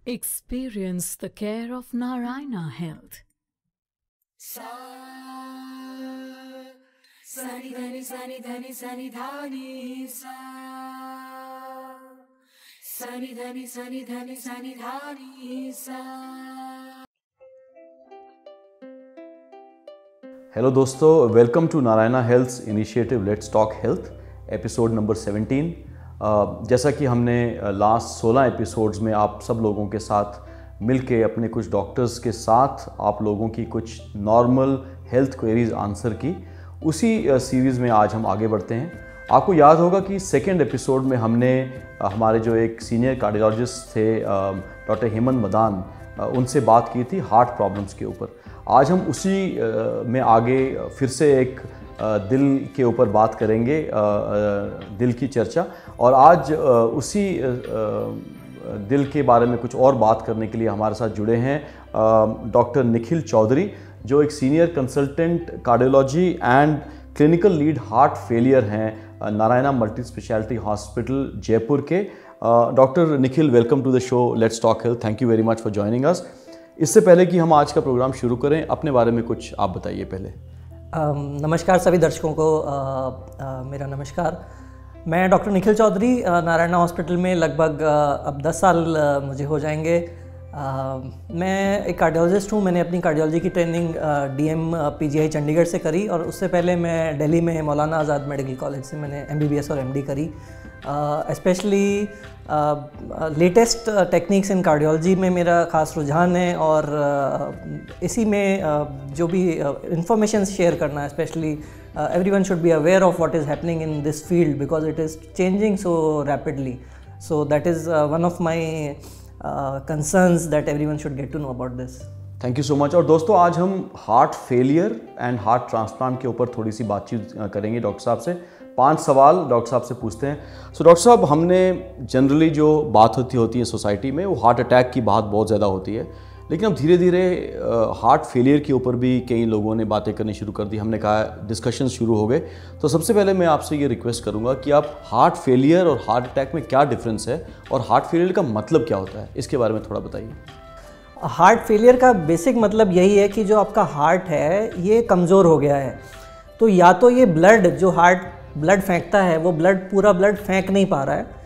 Experience the care of Narayana Health. Hello दोस्तों, welcome to Narayana health initiative let's talk health episode number 17। जैसा कि हमने last 16 episodes में आप सब लोगों के साथ मिलके अपने कुछ डॉक्टर्स के साथ आप लोगों की कुछ नॉर्मल हेल्थ क्वेरीज आंसर की, उसी सीरीज़ में आज हम आगे बढ़ते हैं। आपको याद होगा कि सेकेंड एपिसोड में हमने हमारे जो एक सीनियर कार्डियोलॉजिस्ट थे डॉक्टर हेमंत मदान, उनसे बात की थी हार्ट प्रॉब्लम्स के ऊपर। आज हम उसी में आगे फिर से एक दिल के ऊपर बात करेंगे, दिल की चर्चा। और आज उसी दिल के बारे में कुछ और बात करने के लिए हमारे साथ जुड़े हैं डॉक्टर निखिल चौधरी, जो एक senior consultant cardiology and clinical lead heart failure हैं Narayana multi speciality hospital Jaipur के। Doctor Nikhil, welcome to the show let's talk health. Thank you very much for joining us. इससे पहले कि हम आज का प्रोग्राम शुरू करें, अपने बारे में कुछ आप बताइए पहले। नमस्कार सभी दर्शकों को, मेरा नमस्कार। मैं डॉक्टर निखिल चौधरी, नारायणा हॉस्पिटल में लगभग अब 10 साल मुझे हो जाएंगे। मैं एक कार्डियोलॉजिस्ट हूँ। मैंने अपनी कार्डियोलॉजी की ट्रेनिंग डीएम पीजीआई चंडीगढ़ से करी, और उससे पहले मैं दिल्ली में मौलाना आज़ाद मेडिकल कॉलेज से मैंने एमबीबीएस और एमडी करी। Specially latest techniques in cardiology में मेरा ख़ास रुझान है, और इसी में जो भी इंफॉर्मेशन शेयर करना है, specially everyone should be aware of what is happening in this field because it is changing so rapidly. So that is one of my concerns that everyone should get to know about this. Thank you so much. और दोस्तों, आज हम heart failure and heart transplant के ऊपर थोड़ी सी बातचीत करेंगे doctor साहब से। 5 सवाल डॉक्टर साहब से पूछते हैं। सो डॉक्टर साहब, हमने जनरली जो बात होती है सोसाइटी में, वो हार्ट अटैक की बात बहुत ज़्यादा होती है, लेकिन अब धीरे धीरे हार्ट फेलियर के ऊपर भी कई लोगों ने बातें करनी शुरू कर दी। हमने कहा डिस्कशन शुरू हो गए। तो सबसे पहले मैं आपसे ये रिक्वेस्ट करूंगा कि आप हार्ट फेलियर और हार्ट अटैक में क्या डिफरेंस है, और हार्ट फेलियर का मतलब क्या होता है, इसके बारे में थोड़ा बताइए। हार्ट फेलियर का बेसिक मतलब यही है कि जो आपका हार्ट है ये कमज़ोर हो गया है। तो या तो ये ब्लड, जो हार्ट ब्लड फेंकता है, वो पूरा ब्लड फेंक नहीं पा रहा है।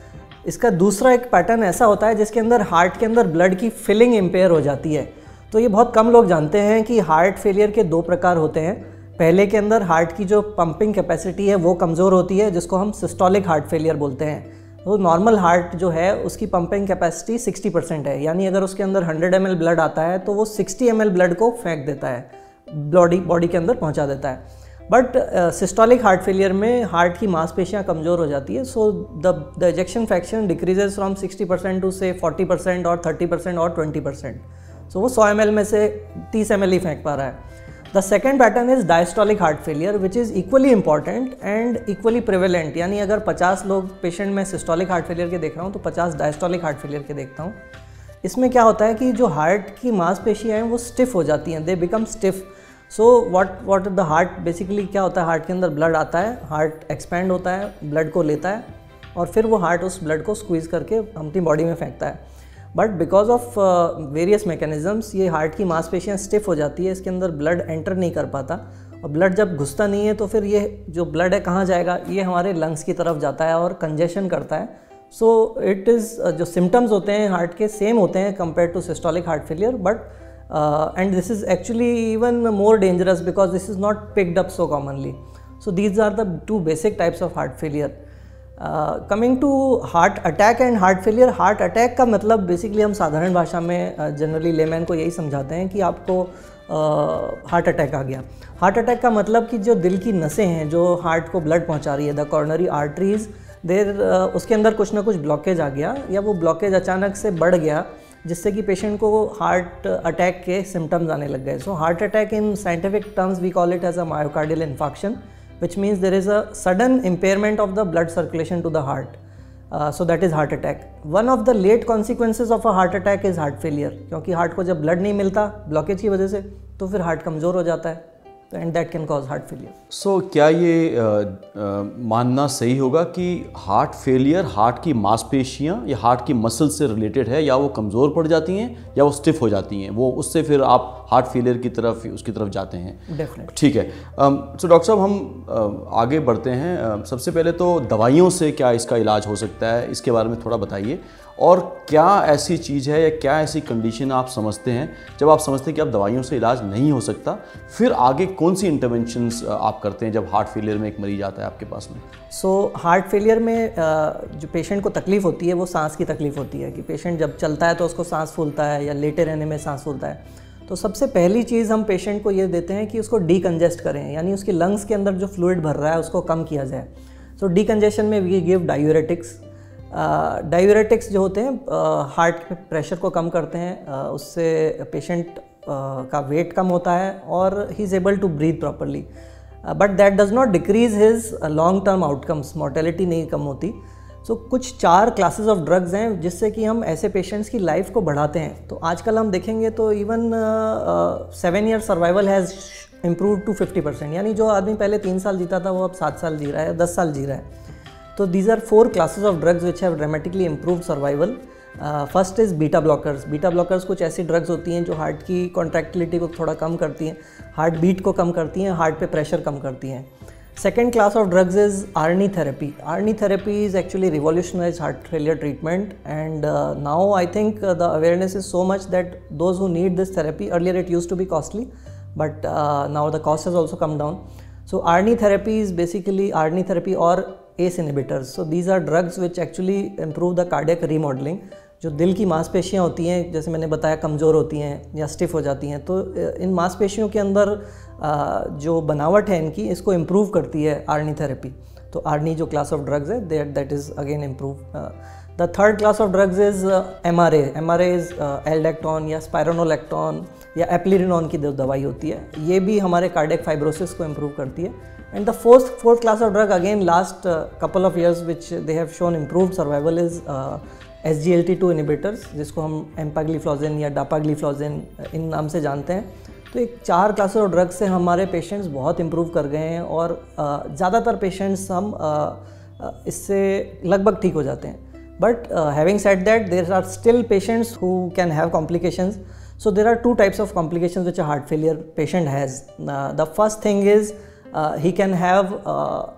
इसका दूसरा एक पैटर्न ऐसा होता है जिसके अंदर हार्ट के अंदर ब्लड की फिलिंग इम्पेयर हो जाती है। तो ये बहुत कम लोग जानते हैं कि हार्ट फेलियर के 2 प्रकार होते हैं। पहले के अंदर हार्ट की जो पंपिंग कैपेसिटी है वो कमज़ोर होती है, जिसको हम सिस्टोलिक हार्ट फेलियर बोलते हैं। तो नॉर्मल हार्ट जो है उसकी पंपिंग कैपेसिटी 60% है, यानी अगर उसके अंदर 100 ml ब्लड आता है तो वो 60 ml ब्लड को फेंक देता है, बॉडी के अंदर पहुँचा देता है। बट सिस्टोलिक हार्ट फेलियर में हार्ट की मांसपेशियाँ कमज़ोर हो जाती है। So the ejection fraction decreases from 60% to से 40% और 30% और 20%। सो वो 100 ml में से 30 ml ही फेंक पा रहा है। The second pattern is diastolic heart failure, which is equally important and equally prevalent. यानी अगर 50 लोग पेशेंट में सिस्टोलिक हार्ट फेलियर के देख रहा हूँ तो 50 डायस्टोलिक हार्ट फेलियर के देखता हूँ। इसमें क्या होता है कि जो हार्ट की मांसपेशियाँ हैं वो स्टिफ हो जाती हैं, they become stiff. So what the heart basically क्या होता है, हार्ट के अंदर ब्लड आता है, हार्ट एक्सपैंड होता है, ब्लड को लेता है, और फिर वो हार्ट उस ब्लड को स्क्वीज़ करके अपनी बॉडी में फेंकता है। But because of various mechanisms ये हार्ट की मांसपेशियाँ स्टिफ हो जाती है, इसके अंदर ब्लड एंटर नहीं कर पाता, और ब्लड जब घुसता नहीं है तो फिर ये जो ब्लड है कहाँ जाएगा, ये हमारे लंग्स की तरफ जाता है और कंजेशन करता है। सो इट इज़ जो सिम्टम्स होते हैं हार्ट के सेम होते हैं compare to systolic heart failure, but and this is actually even more dangerous because this is not picked up so commonly. So these are the 2 basic types of heart failure. Coming to heart attack and heart failure, heart attack का मतलब basically हम साधारण भाषा में generally layman को यही समझाते हैं कि आपको हार्ट अटैक आ गया। हार्ट अटैक का मतलब कि जो दिल की नसें हैं जो हार्ट को ब्लड पहुंचा रही है, द कॉर्नरी आर्टरीज, उसके अंदर कुछ ना कुछ ब्लॉकेज आ गया, या वो ब्लॉकेज अचानक से बढ़ गया, जिससे कि पेशेंट को हार्ट अटैक के सिम्टम्स आने लग गए। So heart attack in scientific terms we call it as a myocardial infarction, which means there is a sudden impairment of the blood circulation to the heart. So that is heart attack. One of the late consequences of a heart attack is heart failure, क्योंकि heart को जब blood नहीं मिलता blockage की वजह से, तो फिर हार्ट कमज़ोर हो जाता है। And that can cause heart failure. So क्या ये मानना सही होगा कि हार्ट फेलियर हार्ट की मांसपेशियाँ या हार्ट की मसल से रिलेटेड है, या वो कमज़ोर पड़ जाती हैं या वो स्टिफ हो जाती हैं, वो उससे फिर आप हार्ट फेलियर की तरफ उसकी तरफ जाते हैं? डेफिनेटली। ठीक है। सो डॉक्टर साहब हम आगे बढ़ते हैं। सबसे पहले तो दवाइयों से क्या इसका इलाज हो सकता है, इसके बारे में थोड़ा बताइए। और क्या ऐसी चीज़ है या क्या ऐसी कंडीशन आप समझते हैं जब आप समझते हैं कि अब दवाइयों से इलाज नहीं हो सकता, फिर आगे कौन सी इंटरवेंशंस आप करते हैं जब हार्ट फेलियर में एक मरीज आता है आपके पास में? सो हार्ट फेलियर में जो पेशेंट को तकलीफ़ होती है वो सांस की तकलीफ़ होती है कि पेशेंट जब चलता है तो उसको सांस फूलता है या लेटे रहने में सांस फूलता है। तो सबसे पहली चीज़ हम पेशेंट को ये देते हैं कि उसको डीकंजेस्ट करें, यानी उसकी लंग्स के अंदर जो फ्लूइड भर रहा है उसको कम किया जाए। सो डीकंजेशन में वी गिव डायूरेटिक्स। डायूरेटिक्स जो होते हैं हार्ट पे प्रेशर को कम करते हैं, उससे पेशेंट का वेट कम होता है और he is able to breathe properly, but that does not decrease his long term outcomes, mortality नहीं कम होती। सो कुछ 4 क्लासेस ऑफ ड्रग्स हैं जिससे कि हम ऐसे पेशेंट्स की लाइफ को बढ़ाते हैं। तो आजकल हम देखेंगे तो even 7 year survival has improve to 50%, यानी जो आदमी पहले 3 साल जीता था वो अब 7 साल जी रहा है, 10 साल जी रहा है। तो these are 4 classes of drugs which have dramatically improved survival. First is beta blockers. Beta blockers कुछ ऐसी ड्रग्स होती हैं जो हार्ट की कॉन्ट्रैक्टिलिटी को थोड़ा कम करती हैं, हार्ट बीट को कम करती हैं, हार्ट पे प्रेशर कम करती हैं। Second class of drugs is ARNI therapy. ARNI therapy is actually revolutionized heart failure treatment, and now I think the awareness is so much that those who need this therapy, earlier it used to be costly, but now the cost has also come down. So ARNI therapy is basically ARNI therapy or ACE inhibitors. So these are drugs which actually improve the cardiac remodeling. जो दिल की मांसपेशियाँ होती हैं, जैसे मैंने बताया, कमज़ोर होती हैं या स्टिफ हो जाती हैं, तो इन मांसपेशियों के अंदर जो बनावट है इनकी, इसको इम्प्रूव करती है आर्नी थेरेपी। तो आर्नी जो क्लास ऑफ ड्रग्स है that is again improve. The third class of drugs is MRA। MRA is Aldactone या स्पायरोनोलेक्टोन या एप्लिरिनोन की दवाई होती है, ये भी हमारे कार्डियक फाइब्रोसिस को इम्प्रूव करती है। And the fourth class of drug, again last couple of years which they have shown improved survival, is SGLT2 inhibitors, जिसको हम एम्पाग्लिफ्लोजिन या डापाग्लिफ्लोजिन इन नाम से जानते हैं। तो एक 4 क्लासेस ऑफ ड्रग से हमारे पेशेंट्स बहुत इम्प्रूव कर गए हैं और ज़्यादातर पेशेंट्स हम इससे लगभग ठीक हो जाते हैं। But having said that there are still patients who can have complications. So there are 2 types of complications which a heart failure patient has. The first thing is he can have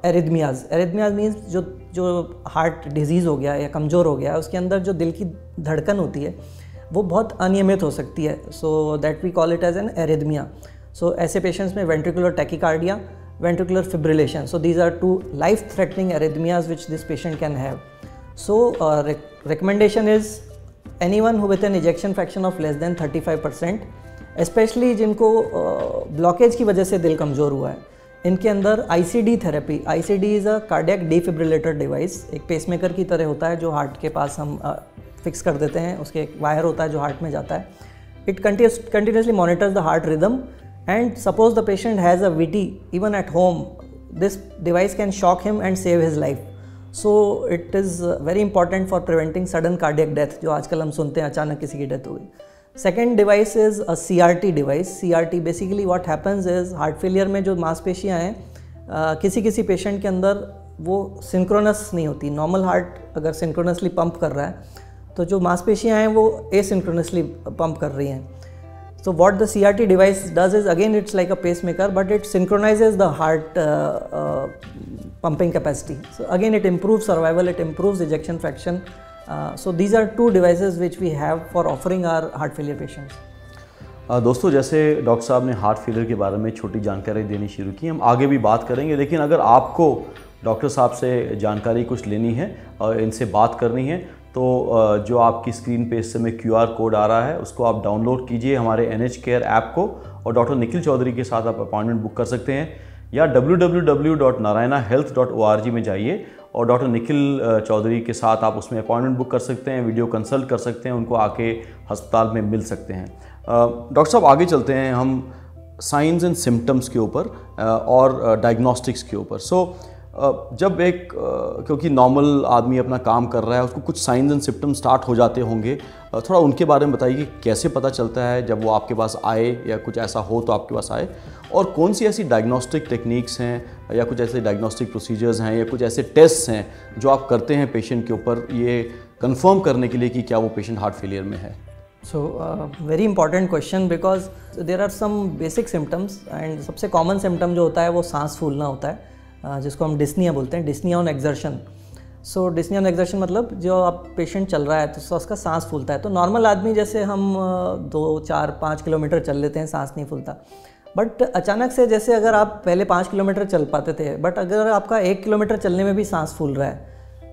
arrhythmias. Arrhythmias means जो heart disease हो गया या कमज़ोर हो गया, उसके अंदर जो दिल की धड़कन होती है वो बहुत अनियमित हो सकती है। So that we call it as an arrhythmia. So ऐसे पेशेंट्स में ventricular tachycardia, ventricular fibrillation, so these are 2 life threatening arrhythmias which this patient can have. So recommendation is anyone who with an ejection fraction of less than 35%, specially जिनको blockage की वजह से दिल कमज़ोर हुआ है, इनके अंदर ICD therapy. ICD is a cardiac defibrillator device, एक पेसमेकर की तरह होता है जो हार्ट के पास हम फिक्स कर देते हैं, उसके एक वायर होता है जो हार्ट में जाता है। It continuously monitors the heart rhythm and suppose the patient has a VT even at home, this device can shock him and save his life. So it is very important for preventing sudden cardiac death, जो आजकल हम सुनते हैं अचानक किसी की death हो गई। Second device is a CRT device. CRT basically what happens is heart failure में जो मांसपेशियाँ हैं किसी पेशेंट के अंदर वो सिंक्रोनस नहीं होती। नॉर्मल हार्ट अगर सिंक्रोनसली पंप कर रहा है तो जो मांसपेशियाँ हैं वो एसिंक्रोनसली पंप कर रही हैं। So what the CRT device does is, again it's like a pacemaker, but it synchronizes the heart pumping capacity. So again it improves survival, it improves ejection fraction. So these are 2 devices which we have for offering our heart failure patients. दोस्तों, जैसे doctor साहब ने heart failure के बारे में छोटी जानकारी देनी शुरू की, हम आगे भी बात करेंगे, लेकिन अगर आपको डॉक्टर साहब से जानकारी कुछ लेनी है और इनसे बात करनी है तो जो आपकी स्क्रीन पे इस समय QR कोड आ रहा है उसको आप डाउनलोड कीजिए हमारे NH केयर ऐप को, और डॉक्टर निखिल चौधरी के साथ आप अपॉइंटमेंट बुक कर सकते हैं, या www.narayanahealth.org में जाइए और डॉक्टर निखिल चौधरी के साथ आप उसमें अपॉइंटमेंट बुक कर सकते हैं, वीडियो कंसल्ट कर सकते हैं, उनको आके अस्पताल में मिल सकते हैं। डॉक्टर साहब आगे चलते हैं हम साइंस एंड सिम्टम्स के ऊपर और डायग्नोस्टिक्स के ऊपर। सो जब एक क्योंकि नॉर्मल आदमी अपना काम कर रहा है, उसको कुछ साइंस एंड सिम्टम्स स्टार्ट हो जाते होंगे, थोड़ा उनके बारे में बताइए कि कैसे पता चलता है जब वो आपके पास आए या कुछ ऐसा हो तो आपके पास आए, और कौन सी ऐसी डायग्नोस्टिक टेक्निक्स हैं या कुछ ऐसे डायग्नोस्टिक प्रोसीजर्स हैं या कुछ ऐसे टेस्ट्स हैं जो आप करते हैं पेशेंट के ऊपर ये कंफर्म करने के लिए कि क्या वो पेशेंट हार्ट फेलियर में है। So very important question, because there are some basic symptoms and सबसे कॉमन सिम्टम जो होता है वो सांस फूलना होता है, जिसको हम डिस्निया बोलते हैं, dyspnoea on exertion. So dyspnoea on exertion मतलब जो आप पेशेंट चल रहा है तो उसका सांस फूलता है। तो नॉर्मल आदमी जैसे हम 2, 4, 5 किलोमीटर चल लेते हैं, सांस नहीं फूलता। बट अचानक से जैसे अगर आप पहले 5 किलोमीटर चल पाते थे, बट अगर आपका 1 किलोमीटर चलने में भी सांस फूल रहा है,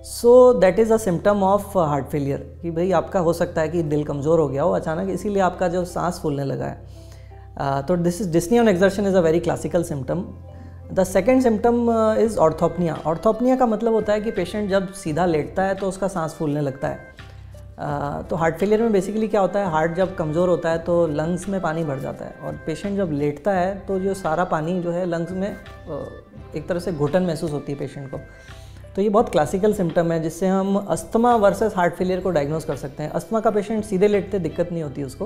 so that is a symptom of heart failure, कि भाई आपका हो सकता है कि दिल कमज़ोर हो गया हो अचानक, इसीलिए आपका जो सांस फूलने लगा है। तो this is Disney on exertion is a very classical symptom. The second symptom is orthopnoea. Orthopnoea का मतलब होता है कि पेशेंट जब सीधा लेटता है तो उसका सांस फूलने लगता है। तो हार्ट फेलियर में बेसिकली क्या होता है, हार्ट जब कमज़ोर होता है तो लंग्स में पानी भर जाता है, और पेशेंट जब लेटता है तो जो सारा पानी जो है लंग्स में एक तरह से घुटन महसूस होती है पेशेंट को। तो ये बहुत क्लासिकल सिम्टम है जिससे हम अस्थमा वर्सेस हार्ट फेलियर को डायग्नोस कर सकते हैं। अस्थमा का पेशेंट सीधे लेटते दिक्कत नहीं होती उसको,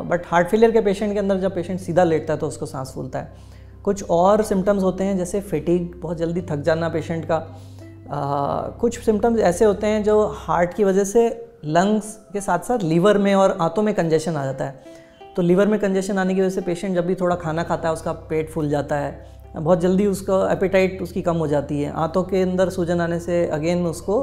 बट हार्ट फेलियर के पेशेंट के अंदर जब पेशेंट सीधा लेटता है तो उसको सांस फूलता है। कुछ और सिम्टम्स होते हैं जैसे फेटीग, बहुत जल्दी थक जाना पेशेंट का। कुछ सिम्टम्स ऐसे होते हैं जो हार्ट की वजह से लंग्स के साथ साथ लीवर में और आंतों में कंजेशन आ जाता है। तो लीवर में कंजेशन आने की वजह से पेशेंट जब भी थोड़ा खाना खाता है उसका पेट फूल जाता है, बहुत जल्दी उसका एपेटाइट उसकी कम हो जाती है। आंतों के अंदर सूजन आने से अगेन उसको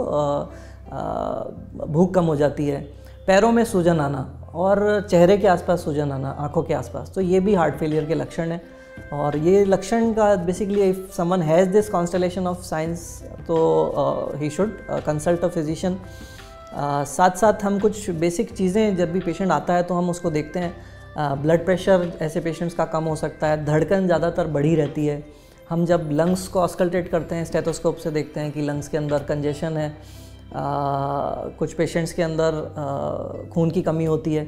भूख कम हो जाती है। पैरों में सूजन आना और चेहरे के आसपास सूजन आना, आंखों के आसपास, तो ये भी हार्ट फेलियर के लक्षण हैं। और ये लक्षण का basically if someone has this constellation of signs तो he should consult a physician. साथ साथ हम कुछ बेसिक चीज़ें, जब भी पेशेंट आता है तो हम उसको देखते हैं। ब्लड प्रेशर ऐसे पेशेंट्स का कम हो सकता है, धड़कन ज़्यादातर बढ़ी रहती है। हम जब लंग्स को ऑस्कल्टेट करते हैं स्टेथोस्कोप से देखते हैं कि लंग्स के अंदर कंजेशन है। कुछ पेशेंट्स के अंदर खून की कमी होती है।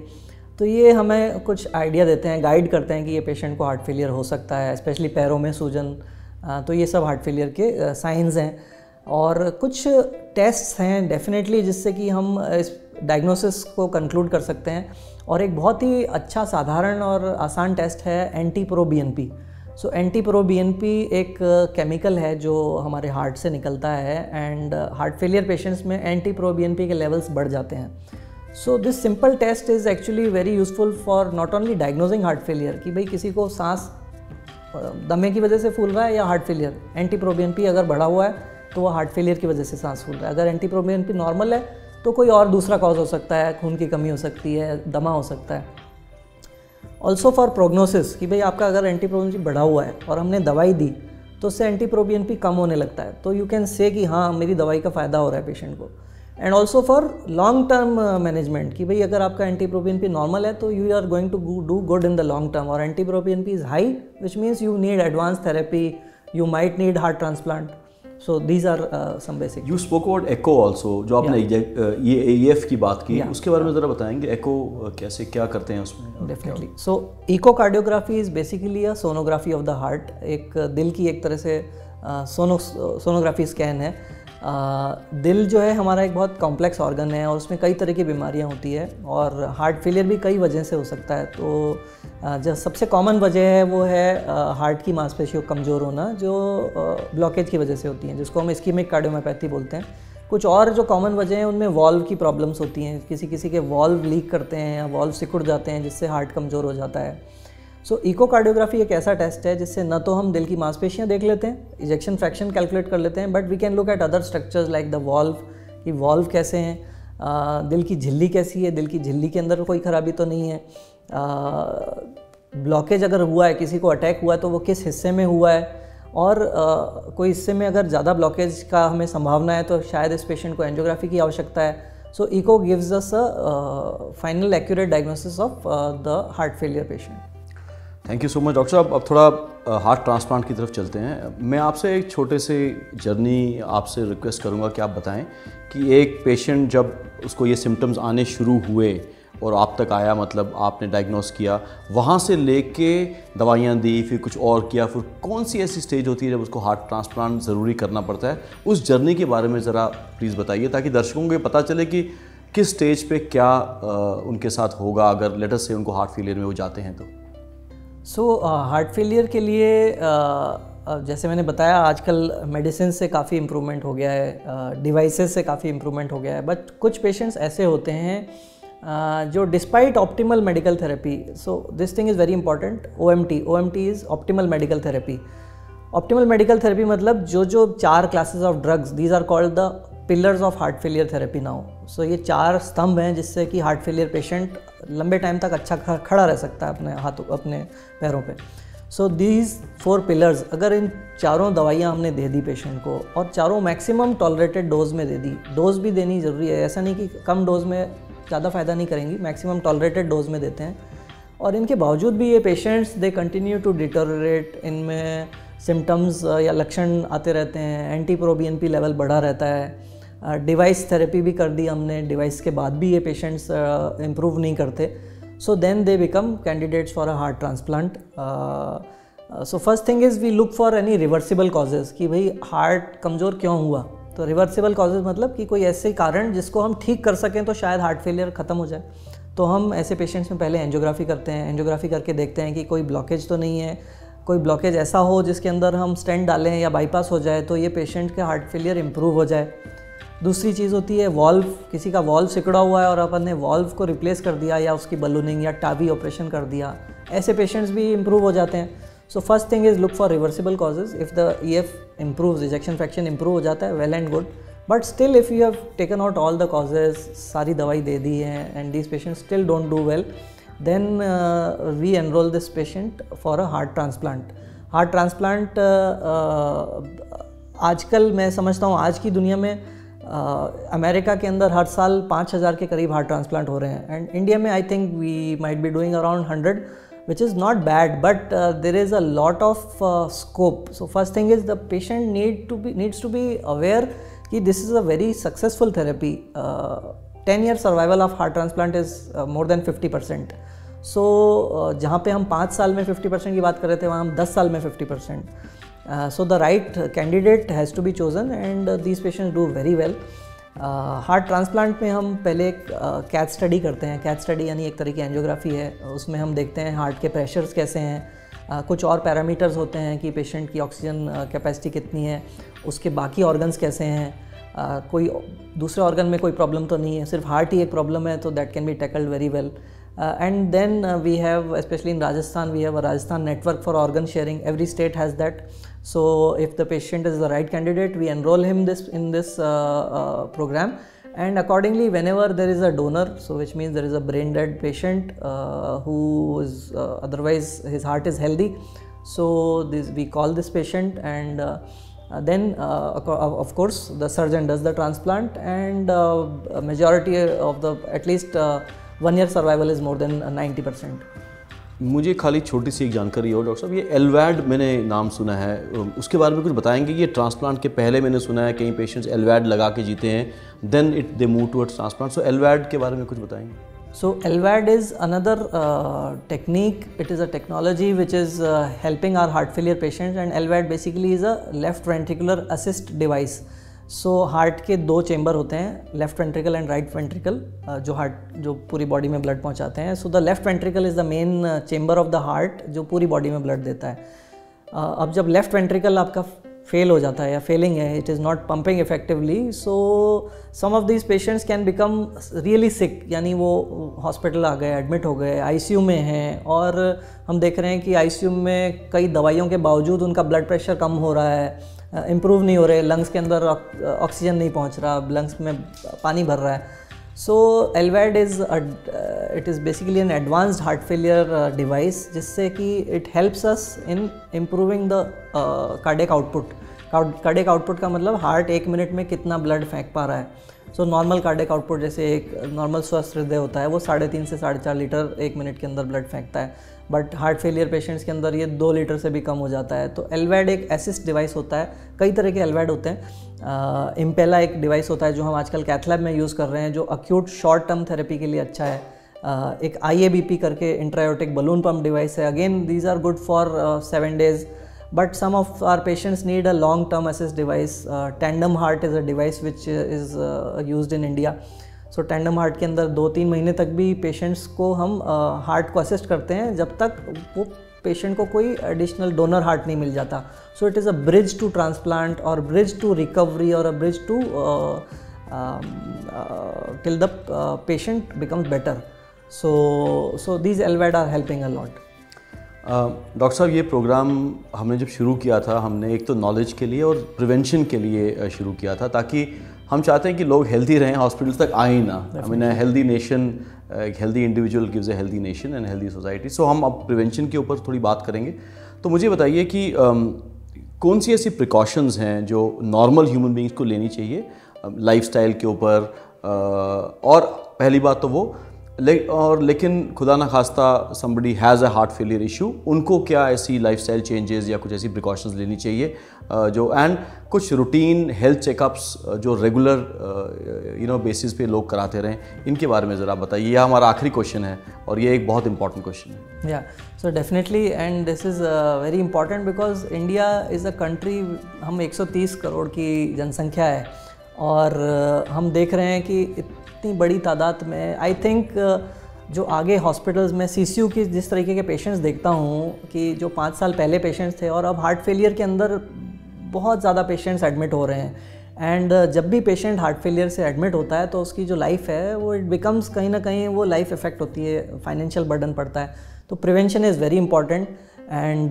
तो ये हमें कुछ आइडिया देते हैं, गाइड करते हैं कि ये पेशेंट को हार्ट फेलियर हो सकता है, स्पेशली पैरों में सूजन। तो ये सब हार्ट फेलियर के साइंस हैं। और कुछ टेस्ट्स हैं डेफिनेटली जिससे कि हम इस डायग्नोसिस को कंक्लूड कर सकते हैं। और एक बहुत ही अच्छा, साधारण और आसान टेस्ट है NT-proBNP। सो NT-proBNP एक केमिकल है जो हमारे हार्ट से निकलता है, एंड हार्ट फेलियर पेशेंट्स में NT-proBNP के लेवल्स बढ़ जाते हैं। So this simple test is actually very useful for not only diagnosing heart failure, कि भाई किसी को सांस दमे की वजह से फूल रहा है या हार्ट फेलियर। NT-proBNP अगर बढ़ा हुआ है तो वह हार्ट फेलियर की वजह से सांस फूल रहा है। अगर NT-proBNP नॉर्मल है तो कोई और दूसरा कॉज हो सकता है, खून की कमी हो सकती है, दमा हो सकता है। ऑल्सो फॉर प्रोग्नोसिस, कि भाई आपका अगर NT-proBNP बढ़ा हुआ है और हमने दवाई दी तो उससे NT-proBNP कम होने लगता है, तो यू कैन से कि हाँ मेरी दवाई का फ़ायदा हो रहा है पेशेंट को। And also for long term management, कि भाई अगर आपका NT-proBNP नॉर्मल है तो you are going to do good in the long term, और NT-proBNP is high which means you need advance therapy, you might need heart transplant. So these are some basic. You spoke about echo also, जो आपने ये AEF की बात की, उसके बारे में ज़रा बताएंगे, echo कैसे क्या करते हैं उसमें? Definitely. So echocardiography is basically a sonography of the heart. एक दिल की एक तरह से सोनोग्राफी स्कैन है। दिल जो है हमारा एक बहुत कॉम्प्लेक्स ऑर्गन है और उसमें कई तरह की बीमारियां होती है, और हार्ट फेलियर भी कई वजह से हो सकता है। तो जो सबसे कॉमन वजह है वो है हार्ट की मांसपेशियों कमज़ोर होना, जो ब्लॉकेज की वजह से होती हैं, जिसको हम इस्कीमिक कार्डियोमायोपैथी बोलते हैं। कुछ और जो कॉमन वजह हैं उनमें वॉल्व की प्रॉब्लम्स होती हैं, किसी के वॉल्व लीक करते हैं या वॉल्व सिकुड़ जाते हैं जिससे हार्ट कमज़ोर हो जाता है। सो इकोकार्डियोग्राफी एक ऐसा टेस्ट है जिससे न तो हम दिल की मांसपेशियां देख लेते हैं, इजेक्शन फ्रैक्शन कैलकुलेट कर लेते हैं, but we can look at other structures like the valve, कि वॉल्व कैसे हैं, दिल की झिल्ली कैसी है, दिल की झिल्ली के अंदर कोई खराबी तो नहीं है, ब्लॉकेज अगर हुआ है, किसी को अटैक हुआ है तो वो किस हिस्से में हुआ है, और कोई हिस्से में अगर ज़्यादा ब्लॉकेज का हमें संभावना है तो शायद इस पेशेंट को एंजियोग्राफी की आवश्यकता है। So echo gives us a final accurate diagnosis of the heart failure patient. Thank you so much doctor साहब। अब थोड़ा हार्ट ट्रांसप्लांट की तरफ चलते हैं। मैं आपसे एक छोटे से जर्नी आपसे रिक्वेस्ट करूंगा कि आप बताएं कि एक पेशेंट जब उसको ये सिम्टम्स आने शुरू हुए और आप तक आया, मतलब आपने डायग्नोस किया, वहाँ से लेके दवाइयाँ दी, फिर कुछ और किया, फिर कौन सी ऐसी स्टेज होती है जब उसको हार्ट ट्रांसप्लांट ज़रूरी करना पड़ता है? उस जर्नी के बारे में ज़रा प्लीज़ बताइए, ताकि दर्शकों को पता चले कि किस स्टेज पे क्या उनके साथ होगा अगर लेटर से उनको हार्ट फेलियर में वो जाते हैं तो। हार्ट फेलियर के लिए जैसे मैंने बताया, आजकल मेडिसिन से काफ़ी इम्प्रूवमेंट हो गया है, डिवाइसेस से काफ़ी इम्प्रूवमेंट हो गया है, बट कुछ पेशेंट्स ऐसे होते हैं जो despite optimal medical therapy, so this thing is very important, OMT is optimal medical therapy. Optimal medical therapy मतलब जो 4 classes of drugs, these are called the pillars of heart failure therapy now. So ये 4 स्तंभ हैं जिससे कि heart failure patient लंबे time तक अच्छा खड़ा रह सकता है अपने पैरों पे। सो दीज 4 पिलर्स, अगर इन चारों दवाइयाँ हमने दे दी पेशेंट को और चारों मैक्सिमम टॉलरेटेड डोज में दे दी, डोज भी देनी ज़रूरी है, ऐसा नहीं कि कम डोज में ज़्यादा फ़ायदा नहीं करेंगी, मैक्सिमम टॉलरेटेड डोज में देते हैं, और इनके बावजूद भी ये patients they continue to deteriorate, इनमें सिम्टम्स या लक्षण आते रहते हैं, NT-proBNP लेवल बढ़ा रहता है, डिवाइस थेरेपी भी कर दी हमने, डिवाइस के बाद भी ये पेशेंट्स इम्प्रूव नहीं करते, so then they become candidates for a heart transplant. So first thing is we look for any reversible causes कि भाई हार्ट कमज़ोर क्यों हुआ। तो रिवर्सिबल कॉजेज़ मतलब कि कोई ऐसे कारण जिसको हम ठीक कर सकें तो शायद हार्ट फेलियर ख़त्म हो जाए। तो हम ऐसे पेशेंट्स में पहले एंजियोग्राफी करते हैं, एंजियोग्राफी करके देखते हैं कि कोई ब्लॉकेज तो नहीं है, कोई ब्लॉकेज ऐसा हो जिसके अंदर हम स्टेंट डालें या बाईपास हो जाए तो ये पेशेंट के हार्ट फेलियर इम्प्रूव हो जाए। दूसरी चीज़ होती है वॉल्व, किसी का वॉल्व सिकुड़ा हुआ है और अपन ने वॉल्व को रिप्लेस कर दिया या उसकी बलूनिंग या टावी ऑपरेशन कर दिया, ऐसे पेशेंट्स भी इम्प्रूव हो जाते हैं। So first thing is look for reversible causes. If the EF improves, ejection fraction improve हो जाता है, well and good, but still if you have taken out all the causes, सारी दवाई दे दी है and these patients still don't do well, then we enrol this patient for a heart transplant. Heart transplant आजकल मैं समझता हूँ आज की दुनिया में अमेरिका के अंदर हर साल 5000 के करीब हार्ट ट्रांसप्लांट हो रहे हैं, एंड इंडिया में I think we might be doing around 100, which is not bad, but there is a lot of scope. So first thing is the patient needs to be aware कि this is a very successful therapy. 10-year survival of heart transplant is more than 50%. So जहाँ पे हम 5 साल में 50% की बात कर रहे थे, वहाँ हम 10 साल में 50%. So the right candidate has to be chosen and these patients do very well. Heart transplant में हम पहले एक कैथ स्टडी करते हैं। कैथ स्टडी यानी एक तरह की एंजियोग्राफी है, उसमें हम देखते हैं हार्ट के प्रेशर्स कैसे हैं, कुछ और पैरामीटर्स होते हैं कि पेशेंट की ऑक्सीजन कैपेसिटी कितनी है, उसके बाकी ऑर्गन्स कैसे हैं, कोई दूसरे ऑर्गन में कोई प्रॉब्लम तो नहीं है, सिर्फ हार्ट ही एक प्रॉब्लम है, तो that can be tackled very well. And then we have, especially in Rajasthan, we have a Rajasthan network for organ sharing. Every state has that. So if the patient is the right candidate, we enroll him in this program, and accordingly whenever there is a donor, so which means there is a brain dead patient who is otherwise his heart is healthy, so we call this patient, and then of course the surgeon does the transplant, and majority of the at least 1 year survival is more than 90%. मुझे खाली छोटी सी एक जानकारी हो doctor साहब, ये LVAD मैंने नाम सुना है, उसके बारे में कुछ बताएंगे? ये ट्रांसप्लांट के पहले मैंने सुना है कई पेशेंट्स LVAD लगा के जीते हैं, then they move towards transplant, so LVAD के बारे में कुछ बताएंगे? So LVAD is another technique. It is a technology which is helping our heart failure patients, and LVAD basically is a left ventricular assist device. So heart के 2 chamber होते हैं, left ventricle and right ventricle, जो पूरी body में blood पहुंचाते हैं। So the left ventricle is the main chamber of the heart जो पूरी बॉडी में ब्लड देता है। अब जब लेफ्ट वेंट्रिकल आपका फेल हो जाता है या फेलिंग है, it is not pumping effectively, so some of these patients can become really sick, यानी वो हॉस्पिटल आ गए, एडमिट हो गए, ICU में हैं, और हम देख रहे हैं कि ICU में कई दवाइयों के बावजूद उनका ब्लड प्रेशर कम हो रहा है, इम्प्रूव नहीं हो रहे, लंग्स के अंदर ऑक्सीजन नहीं पहुंच रहा, लंग्स में पानी भर रहा है। सो LVAD it is basically N advanced heart failure device, जिससे कि it helps us in improving the cardiac output. Cardiac output का मतलब हार्ट 1 मिनट में कितना ब्लड फेंक पा रहा है। सो नॉर्मल कार्डियक आउटपुट, जैसे एक नॉर्मल स्वस्थ हृदय होता है, वो 3.5 से 4.5 लीटर 1 मिनट के अंदर ब्लड फेंकता है, बट हार्ट फेलियर पेशेंट्स के अंदर ये 2 लीटर से भी कम हो जाता है। तो LVAD एक असिस्ट डिवाइस होता है, कई तरह के LVAD होते हैं। इम्पेला एक डिवाइस होता है जो हम आजकल कैथ लैब में यूज़ कर रहे हैं, जो अक्यूट शॉर्ट टर्म थेरेपी के लिए अच्छा है। एक IABP करके इंट्रायोटिक बलून पंप डिवाइस है, again these are good for 7 days, but some of our patients need a long term assist device. Tandem heart is a device which is used in India. So tandem heart के अंदर 2-3 महीने तक भी patients को हम heart को assist करते हैं जब तक वो पेशेंट को कोई एडिशनल डोनर हार्ट नहीं मिल जाता. So it is a bridge to transplant और ब्रिज टू रिकवरी और a bridge to till the patient becomes better. So these LVAD are helping a lot. Doctor साहब, ये प्रोग्राम हमने जब शुरू किया था, हमने एक तो नॉलेज के लिए और प्रिवेंशन के लिए शुरू किया था, ताकि हम चाहते हैं कि लोग हेल्दी रहें, हॉस्पिटल्स तक आए ना. I mean healthy nation, healthy individual gives a healthy nation and healthy society. So हम अब प्रिवेंशन के ऊपर थोड़ी बात करेंगे. तो मुझे बताइए कि कौन सी ऐसी प्रिकॉशंस हैं जो नॉर्मल ह्यूमन बींग्स को लेनी चाहिए लाइफस्टाइल के ऊपर. और पहली बात तो वो लेकिन खुदा ना खास्ता somebody has a heart failure issue, उनको क्या ऐसी लाइफस्टाइल चेंजेस या कुछ ऐसी प्रिकॉशंस लेनी चाहिए जो, एंड कुछ रूटीन हेल्थ चेकअप्स जो रेगुलर बेसिस पे लोग कराते रहें, इनके बारे में ज़रा बताइए. यह हमारा आखिरी क्वेश्चन है और ये एक बहुत इंपॉर्टेंट क्वेश्चन है. या so definitely, and this is very important because India is a country, हम 130 करोड़ की जनसंख्या है और हम देख रहे हैं कि इतनी बड़ी तादाद में, आई थिंक जो आगे हॉस्पिटल्स में CCU की जिस तरीके के पेशेंट्स देखता हूँ कि जो 5 साल पहले पेशेंट्स थे, और अब हार्ट फेलियर के अंदर बहुत ज़्यादा पेशेंट्स एडमिट हो रहे हैं. एंड जब भी पेशेंट हार्ट फेलियर से एडमिट होता है तो उसकी जो लाइफ है वो इट बिकम्स कहीं ना कहीं वो लाइफ इफ़ेक्ट होती है, फाइनेंशियल बर्डन पड़ता है. तो prevention is very important. And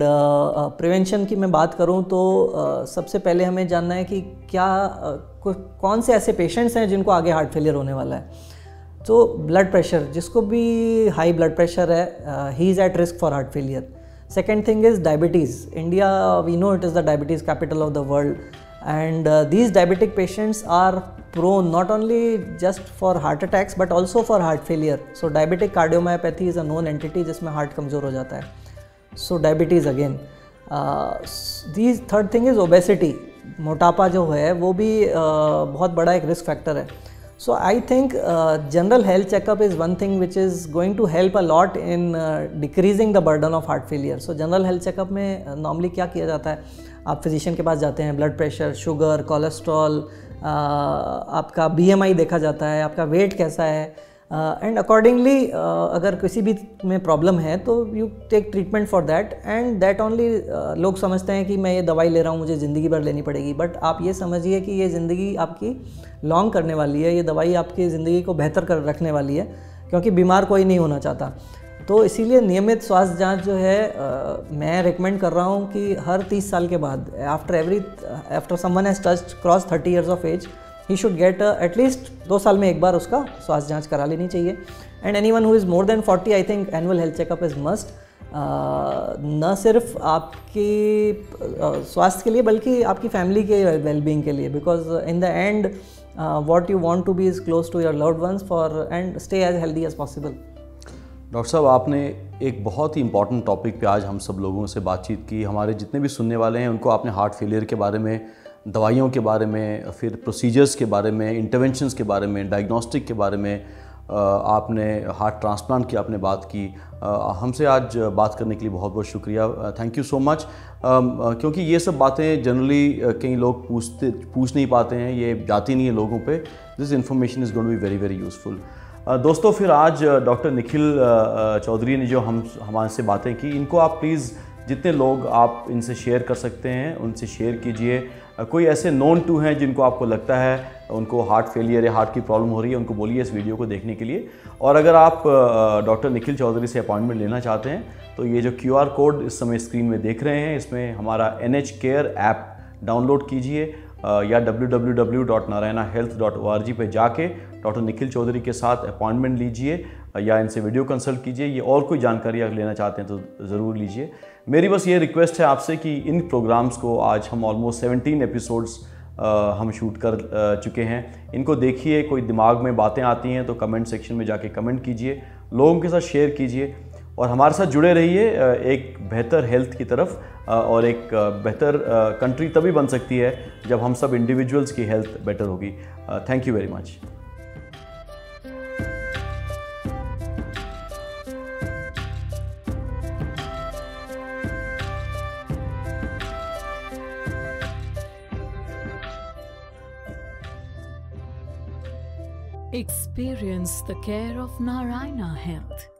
prevention की मैं बात करूं तो सबसे पहले हमें जानना है कि क्या कौन से ऐसे पेशेंट्स हैं जिनको आगे हार्ट फेलियर होने वाला है. तो ब्लड प्रेशर, जिसको भी हाई ब्लड प्रेशर है, he is at risk for heart failure. Second thing is diabetes. India, we know it is the diabetes capital of the world, and these diabetic patients are prone not only just for heart attacks but also for heart failure. So diabetic cardiomyopathy is a known entity जिसमें heart कमज़ोर हो जाता है. So diabetes again. These third thing is obesity. मोटापा जो है वो भी बहुत बड़ा एक रिस्क फैक्टर है. So I think general health checkup is one thing which is going to help a lot in decreasing the burden of heart failure. So general health checkup में normally क्या किया जाता है, आप फिजिशियन के पास जाते हैं, ब्लड प्रेशर, शुगर, कोलेस्ट्रॉल, आपका BMI देखा जाता है, आपका वेट कैसा है, एंड अकॉर्डिंगली अगर किसी भी में प्रॉब्लम है तो you take treatment for that, and that only. लोग समझते हैं कि मैं ये दवाई ले रहा हूँ, मुझे ज़िंदगी भर लेनी पड़ेगी, बट आप ये समझिए कि ये ज़िंदगी आपकी लॉन्ग करने वाली है. ये दवाई आपकी ज़िंदगी को बेहतर कर रखने वाली है, क्योंकि बीमार कोई नहीं होना चाहता. तो इसीलिए नियमित स्वास्थ्य जांच जो है मैं रिकमेंड कर रहा हूँ कि हर 30 साल के बाद, after someone has touched cross 30 years of age, he should get at least 2 साल में एक बार उसका स्वास्थ्य जांच करा लेनी चाहिए. And anyone who is more than 40, I think annual health checkup is must. न सिर्फ आपकी स्वास्थ्य के लिए बल्कि आपकी फैमिली के वेलबींग के लिए, because in the end what you want to be is close to your loved ones for and stay as healthy as possible. Doctor साहब, आपने एक बहुत ही इंपॉर्टेंट टॉपिक पे आज हम सब लोगों से बातचीत की. हमारे जितने भी सुनने वाले हैं उनको आपने हार्ट फेलियर के बारे में, दवाइयों के बारे में, फिर प्रोसीजर्स के बारे में, इंटरवेंशंस के बारे में, डायग्नोस्टिक के बारे में, आपने हार्ट ट्रांसप्लांट की आपने बात की. हमसे आज बात करने के लिए बहुत बहुत शुक्रिया. Thank you so much. क्योंकि ये सब बातें जनरली कई लोग पूछ नहीं पाते हैं, ये जाती नहीं है लोगों पे. This information is going to be very very useful. दोस्तों, फिर आज डॉक्टर निखिल चौधरी ने जो हमारे से बातें की, इनको आप प्लीज़ जितने लोग आप इनसे शेयर कर सकते हैं उनसे शेयर कीजिए. कोई ऐसे नोन टू हैं जिनको आपको लगता है उनको हार्ट फेलियर या हार्ट की प्रॉब्लम हो रही है, उनको बोलिए इस वीडियो को देखने के लिए. और अगर आप डॉक्टर निखिल चौधरी से अपॉइंटमेंट लेना चाहते हैं तो ये जो QR कोड इस समय स्क्रीन में देख रहे हैं, इसमें हमारा NH केयर ऐप डाउनलोड कीजिए या www.narayanahealth.org पे जाके डॉक्टर निखिल चौधरी के साथ अपॉइंटमेंट लीजिए या इनसे वीडियो कंसल्ट कीजिए. ये और कोई जानकारी अगर लेना चाहते हैं तो ज़रूर लीजिए. मेरी बस ये रिक्वेस्ट है आपसे कि इन प्रोग्राम्स को, आज हम ऑलमोस्ट 17 एपिसोड्स हम शूट कर चुके हैं, इनको देखिए. कोई दिमाग में बातें आती हैं तो कमेंट सेक्शन में जाके कमेंट कीजिए, लोगों के साथ शेयर कीजिए और हमारे साथ जुड़े रहिए एक बेहतर हेल्थ की तरफ. और एक बेहतर कंट्री तभी बन सकती है जब हम सब इंडिविजुअल्स की हेल्थ बेटर होगी. Thank you very much. Experience the care of Narayana Health.